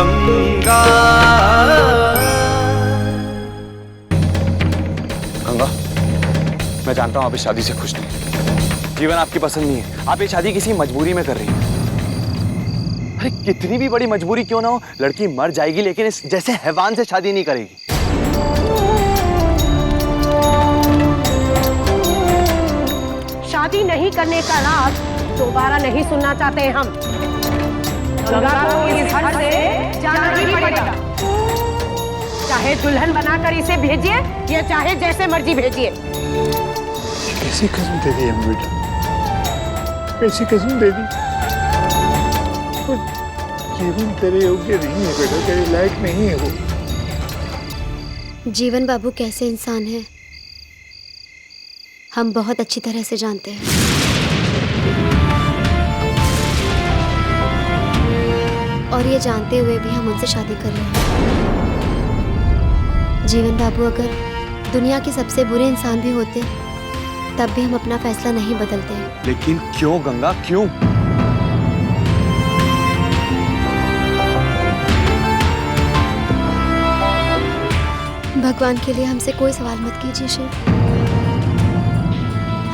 गंगा। गंगा, मैं जानता हूं आप इस शादी से खुश नहीं, जीवन आपकी पसंद नहीं है, आप ये शादी किसी मजबूरी में कर रही हैं। अरे कितनी भी बड़ी मजबूरी क्यों ना हो, लड़की मर जाएगी लेकिन इस जैसे हैवान से शादी नहीं करेगी। शादी नहीं करने का राज दोबारा नहीं सुनना चाहते हैं हम। गंगा को इस घर से जाना ही पड़ेगा, चाहे दुल्हन बनाकर इसे भेजिए या चाहे जैसे मर्जी भेजिए। कैसी कसम दे दी हम बेटा, कैसी कसम दे दी। जीवन तेरे योग्य नहीं है बेटा, तेरे लायक नहीं है वो। जीवन बाबू कैसे इंसान है हम बहुत अच्छी तरह से जानते हैं। और ये जानते हुए भी हम उनसे शादी कर रहे हैं। जीवन बाबू अगर दुनिया के सबसे बुरे इंसान भी होते तब भी हम अपना फैसला नहीं बदलते हैं। लेकिन क्यों गंगा, क्यों? भगवान के लिए हमसे कोई सवाल मत कीजिए शिव,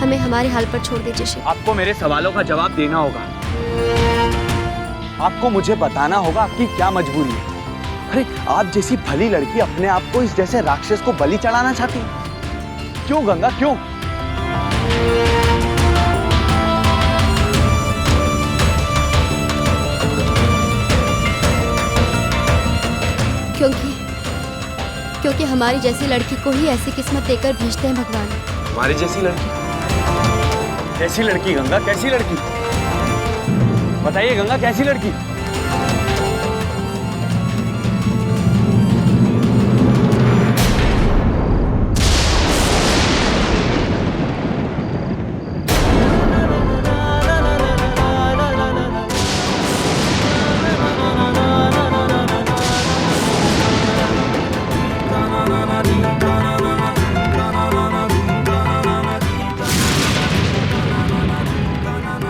हमें हमारे हाल पर छोड़ दीजिए शिव। आपको मेरे सवालों का जवाब देना होगा, आपको मुझे बताना होगा आपकी क्या मजबूरी है। अरे आप जैसी भली लड़की अपने आप को इस जैसे राक्षस को बलि चढ़ाना चाहती है, क्यों गंगा, क्यों? क्योंकि हमारी जैसी लड़की को ही ऐसी किस्मत देकर भेजते हैं भगवान। हमारी जैसी लड़की? कैसी लड़की गंगा, कैसी लड़की? बताइए गंगा, कैसी लड़की?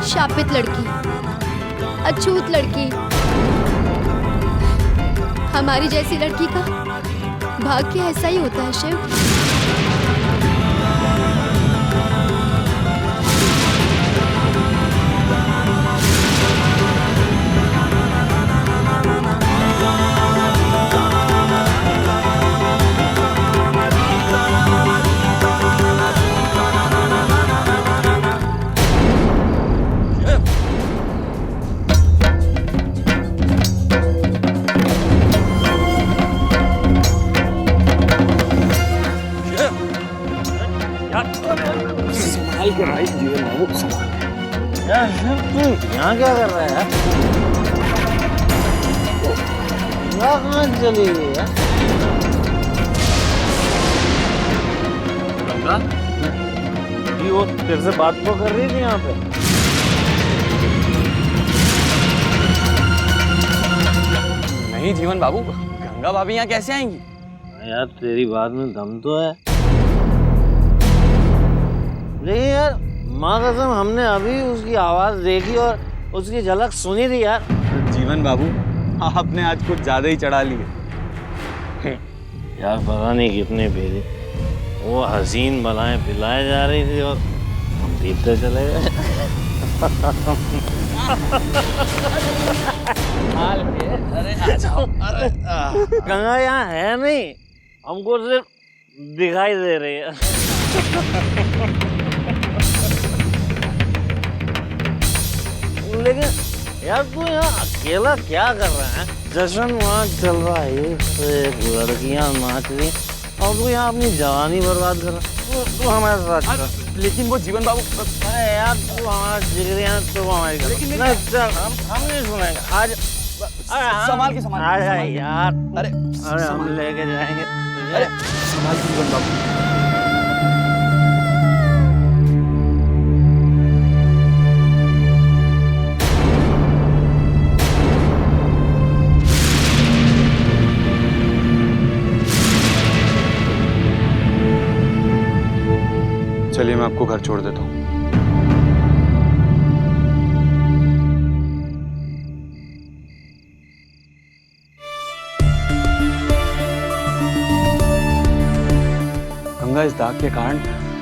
शापित लड़की, अछूत लड़की, हमारी जैसी लड़की का भाग्य ऐसा ही होता है शिव। यहाँ क्या कर रहा है यार? कहाँ चली गई यार? गंगा, ये वो तेरे से बात तो कर रही थी यहाँ पे। नहीं जीवन बाबू, गंगा भाभी यहाँ कैसे आएंगी? यार तेरी बात में दम तो है, लेकिन यार माँ कसम हमने अभी उसकी आवाज देखी और उसकी झलक सुनी थी यार। जीवन बाबू, आपने आज कुछ ज्यादा ही चढ़ा लिए। यार पता नहीं कितने फेरे वो हसीन बलाएं पिलाए जा रही थी और हम पीते चले गए। गंगा यहाँ है नहीं, हमको सिर्फ दिखाई दे रही है। लेकिन यार तू यहाँ अकेला क्या कर रहा है? जश्न वहाँ चल रहा है, लड़कियाँ नाच रही और तू यहाँ अपनी जवानी बर्बाद कर रहा। तू हमारे साथ चल। लेकिन वो जीवन बाबू, अरे यार तू हमारा जिगरी है तो हमारी कर। लेकिन चल हम नहीं सुनेंगे आज। संभाल के, संभाल के, अरे यार, अरे हम लेके जाएंगे। अरे संभाल के जीवन बाबू। चलिए मैं आपको घर छोड़ देता हूँ। कहूंगा इस दाग के कारण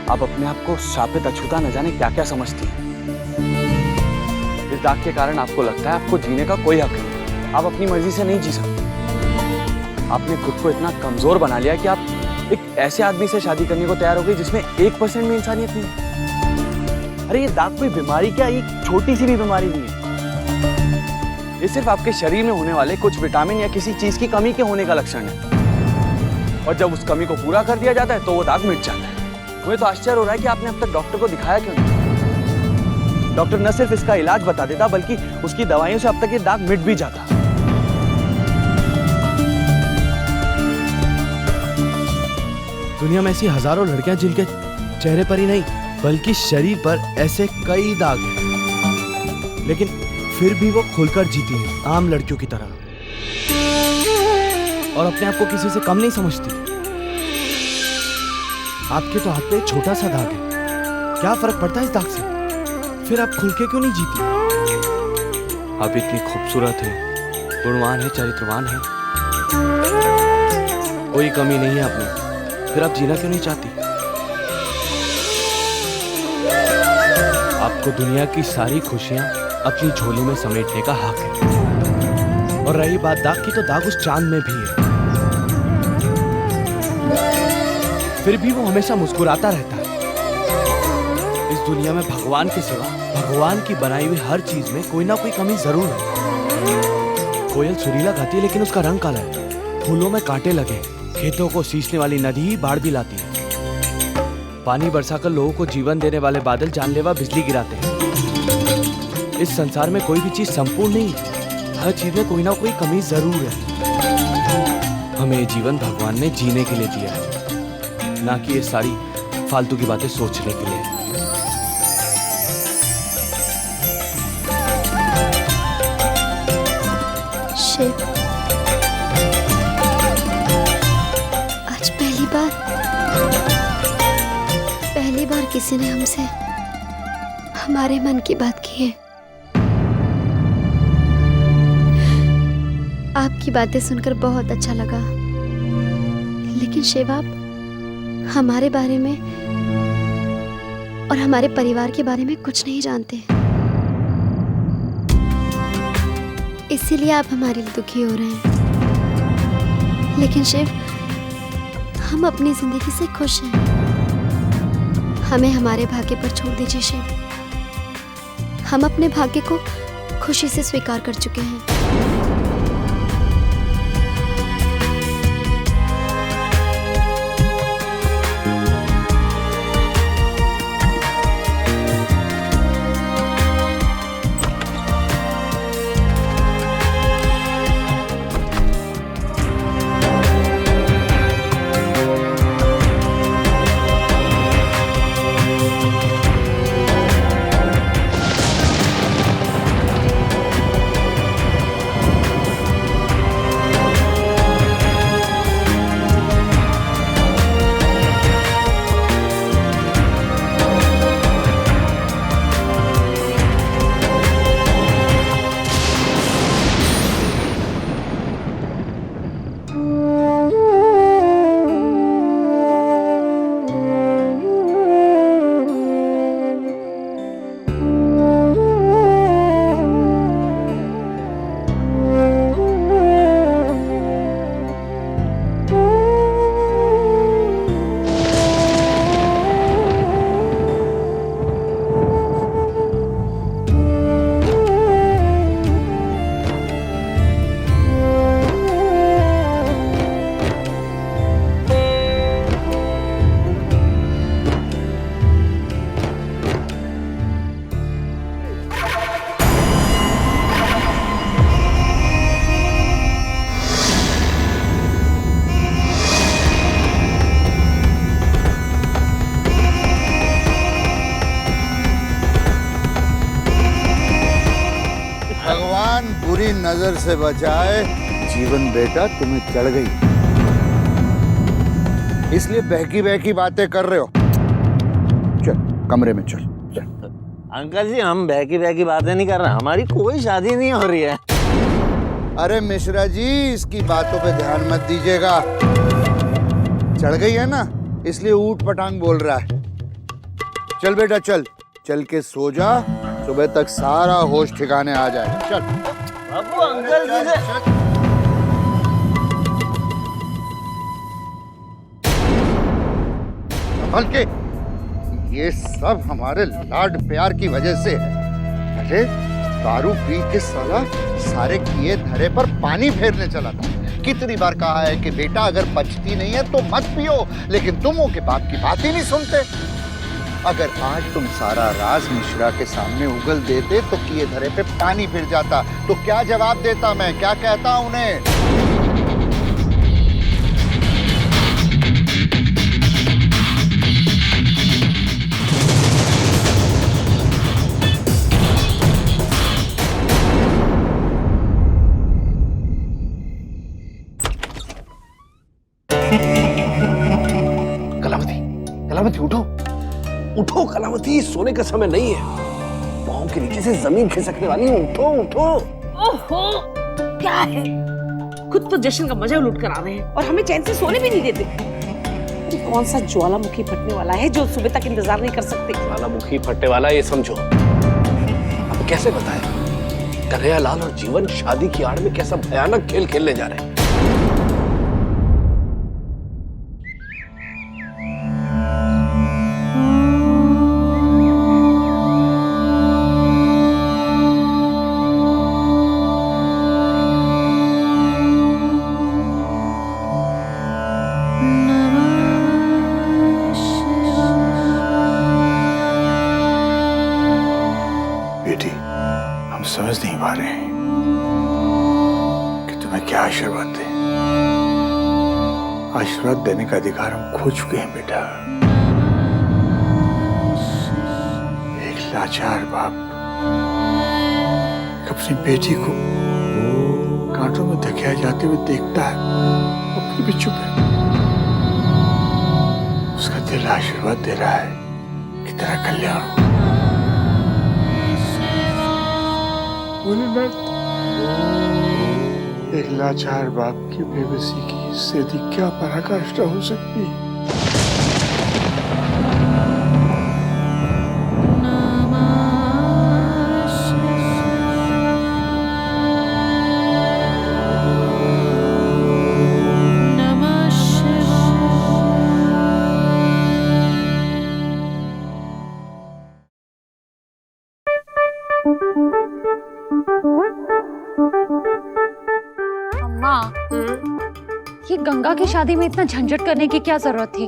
आप अपने आप को शापित अछूता न जाने क्या क्या समझती हैं। इस दाग के कारण आपको लगता है आपको जीने का कोई हक नहीं, आप अपनी मर्जी से नहीं जी सकते। आपने खुद को इतना कमजोर बना लिया कि आप एक ऐसे आदमी से शादी करने को तैयार हो गई जिसमें 1% भी इंसानियत नहीं है। अरे ये दाग कोई बीमारी क्या, ये छोटी सी भी बीमारी नहीं है। ये सिर्फ आपके शरीर में होने वाले कुछ विटामिन या किसी चीज की कमी के होने का लक्षण है, और जब उस कमी को पूरा कर दिया जाता है तो वो दाग मिट जाता है। मुझे तो आश्चर्य हो रहा है कि आपने अब तक डॉक्टर को दिखाया क्यों नहीं। डॉक्टर न सिर्फ इसका इलाज बता देता बल्कि उसकी दवाइयों से अब तक ये दाग मिट भी जाता। दुनिया में ऐसी हजारों लड़कियां जिनके चेहरे पर ही नहीं बल्कि शरीर पर ऐसे कई दाग हैं, लेकिन फिर भी वो खुलकर जीती हैं आम लड़कियों की तरह, और अपने आप को किसी से कम नहीं समझती। आपके तो हाथ पे एक छोटा सा दाग है, क्या फर्क पड़ता है इस दाग से? फिर आप खुल के क्यों नहीं जीती? आप इतनी खूबसूरत है, गुणवान है, चरित्रवान है, कोई कमी नहीं है आप में, फिर आप जीना क्यों नहीं चाहती? आपको दुनिया की सारी खुशियां अपनी झोली में समेटने का हक है। और रही बात दाग की, तो दाग उस चांद में भी है, फिर भी वो हमेशा मुस्कुराता रहता है। इस दुनिया में भगवान के सिवा भगवान की बनाई हुई हर चीज में कोई ना कोई कमी जरूर है। कोयल सुरीला गाती है लेकिन उसका रंग काला है, फूलों में कांटे लगे, खेतों को सींचने वाली नदी बाढ़ भी लाती है, पानी बरसाकर लोगों को जीवन देने वाले बादल जानलेवा बिजली गिराते हैं। इस संसार में कोई भी चीज संपूर्ण नहीं, हर चीज में कोई ना कोई कमी जरूर है। हमें ये जीवन भगवान ने जीने के लिए दिया है, ना कि ये सारी फालतू की बातें सोचने के लिए। शिव, आज पहली बार किसी ने हमसे हमारे मन की बात की है। आपकी बातें सुनकर बहुत अच्छा लगा, लेकिन शिव, आप हमारे बारे में और हमारे परिवार के बारे में कुछ नहीं जानते, इसीलिए आप हमारे लिए दुखी हो रहे हैं। लेकिन शिव, हम अपनी जिंदगी से खुश हैं, हमें हमारे भाग्य पर छोड़ दीजिए शिव। हम अपने भाग्य को खुशी से स्वीकार कर चुके हैं। बुरी नजर से बचाए। जीवन बेटा तुम्हें चढ़ गई, इसलिए बहकी बहकी बातें कर रहे हो। चल कमरे में चल। अंकल जी, हम बहकी बहकी बातें नहीं कर रहे, हमारी कोई शादी नहीं हो रही है। अरे मिश्रा जी, इसकी बातों पे ध्यान मत दीजिएगा। चढ़ गई है ना, इसलिए ऊट पटांग बोल रहा है। चल बेटा चल, चल के सो जा, सुबह तक सारा होश ठिकाने आ जाएगा। चल बाबू अंकल जी से संभल के, ये सब हमारे लाड प्यार की वजह से है। अरे दारू पी के साला सारे किए धरे पर पानी फेरने चला था। कितनी बार कहा है कि बेटा अगर बचती नहीं है तो मत पियो, लेकिन तुम वो के बाप की बात ही नहीं सुनते। अगर आज तुम सारा राज मिश्रा के सामने उगल देते तो किए धरे पे पानी फिर जाता, तो क्या जवाब देता मैं, क्या कहता उन्हें? कलावती, कलावती उठो, उठो कलावती, सोने का समय नहीं है। पाँव के नीचे से जमीन खिसकने वाली है, उठो उठो। ओहो, क्या है? खुद तो जश्न का मजा लूट कर आ रहे हैं और हमें चैन से सोने भी नहीं देते। ये कौन सा ज्वालामुखी फटने वाला है जो सुबह तक इंतजार नहीं कर सकते? ज्वालामुखी फटने वाला ये समझो। अब कैसे बताए कन्हैयालाल और जीवन शादी की आड़ में कैसा भयानक खेल खेलने जा रहे हैं। बेटी, हम समझ नहीं पा रहे हैं कि तुम्हें क्या आशीर्वाद दें। आशीर्वाद देने का अधिकार हम खो चुके हैं बेटा। एक लाचार बाप अपनी बेटी को कांटों में धकेला जाते हुए देखता है और फिर भी चुप है। उसका दिल आशीर्वाद दे रहा है कि तेरा कल्याण हो। एक लाचार बाप की बेबसी की इससे अधिक क्या पराकाष्ठा हो सकती है? अम्मा, ये गंगा की शादी में इतना झंझट करने की क्या जरूरत थी?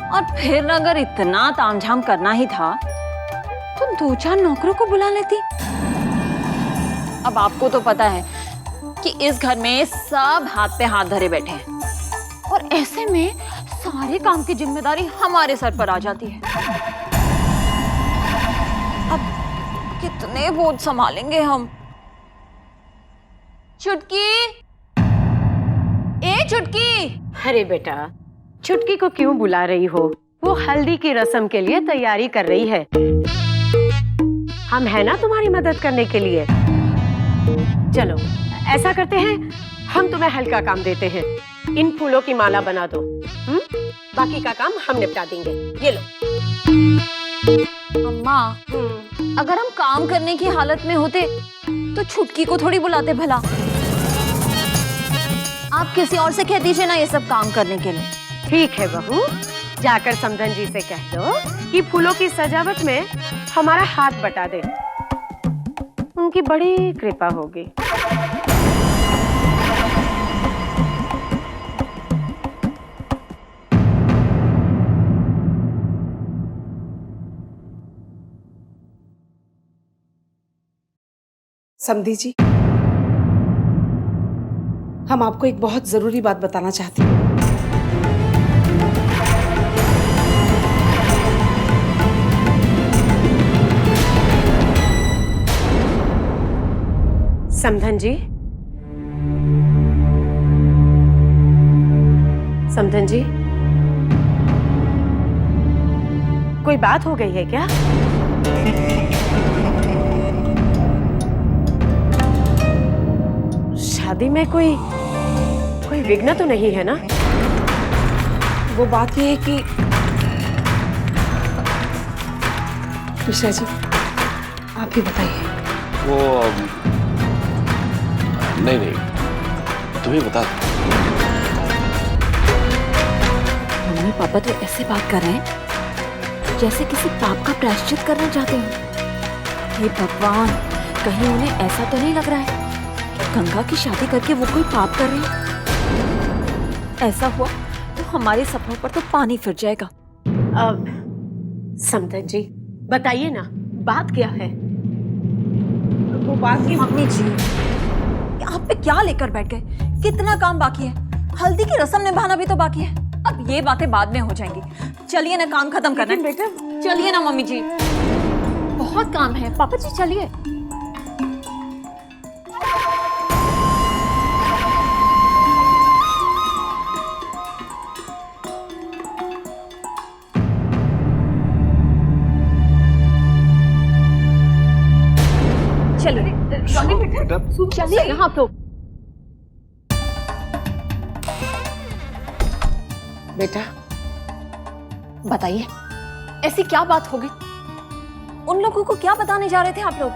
और फिर अगर इतना तामझाम करना ही था तो 2-4 नौकरों को बुला लेती। अब आपको तो पता है कि इस घर में सब हाथ पे हाथ धरे बैठे हैं और ऐसे में सारे काम की जिम्मेदारी हमारे सर पर आ जाती है। अब कितने बोझ संभालेंगे हम? चुटकी, ए चुटकी। अरे बेटा, चुटकी को क्यों बुला रही हो? वो हल्दी की रस्म के लिए तैयारी कर रही है। हम है ना तुम्हारी मदद करने के लिए। चलो ऐसा करते हैं, हम तुम्हें हल्का काम देते हैं। इन फूलों की माला बना दो, बाकी का काम हम निपटा देंगे। ये लो। अम्मा, अगर हम काम करने की हालत में होते तो छुटकी को थोड़ी बुलाते भला। आप किसी और से कह दीजिए ना ये सब काम करने के लिए। ठीक है बहू, जाकर समधन जी से कह दो कि फूलों की सजावट में हमारा हाथ बटा दे। उनकी बड़ी कृपा होगी। समधी जी, हम आपको एक बहुत जरूरी बात बताना चाहते हैं। समधन जी, समधन जी, कोई बात हो गई है क्या? शादी में कोई विघ्न तो नहीं है ना? वो बात ये है कि मिश्रा जी आप ही बताइए। वो नहीं तुम्हें बता। मम्मी पापा तो ऐसे बात कर रहे हैं जैसे किसी पाप का प्रायश्चित करना चाहते हो। हे भगवान, कहीं उन्हें ऐसा तो नहीं लग रहा है कि गंगा की शादी करके वो कोई पाप कर रहे हैं। ऐसा हुआ तो हमारे सपनों पर तो पानी फिर जाएगा। अब समतन जी बताइए ना, बात क्या है? वो बात की मम्मी जी, आप पे क्या लेकर बैठ गए? कितना काम बाकी है, हल्दी की रस्म निभाना भी तो बाकी है। अब ये बातें बाद में हो जाएंगी। चलिए ना, काम खत्म करना है। बेटा चलिए ना मम्मी जी, बहुत काम है। पापा जी चलिए। चलिए बेटा चलिए ना आप लोग। बेटा बताइए, ऐसी क्या बात हो गई? उन लोगों को क्या बताने जा रहे थे आप लोग?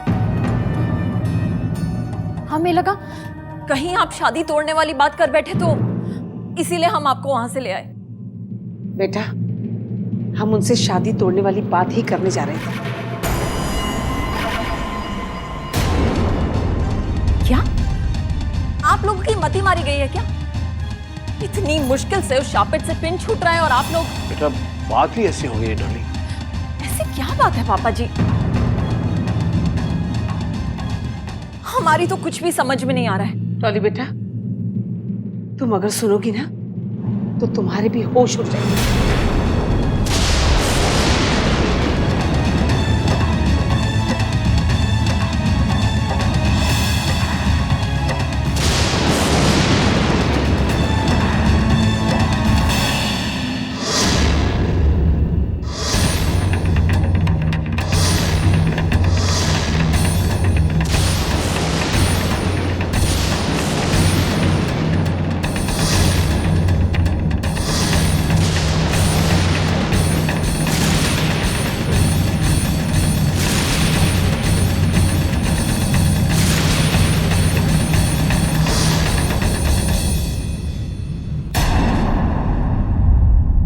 हमें लगा कहीं आप शादी तोड़ने वाली बात कर बैठे, तो इसीलिए हम आपको वहां से ले आए। बेटा हम उनसे शादी तोड़ने वाली बात ही करने जा रहे थे। क्या आप लोगों की मति मारी गई है क्या? इतनी मुश्किल से उस शापित से पिन छूट रहा है और आप लोग। बेटा बात ही ऐसी हो गई है डॉली। ऐसी क्या बात है पापा जी? हमारी तो कुछ भी समझ में नहीं आ रहा है। डॉली बेटा तुम अगर सुनोगी ना तो तुम्हारे भी होश उड़ जाएंगे।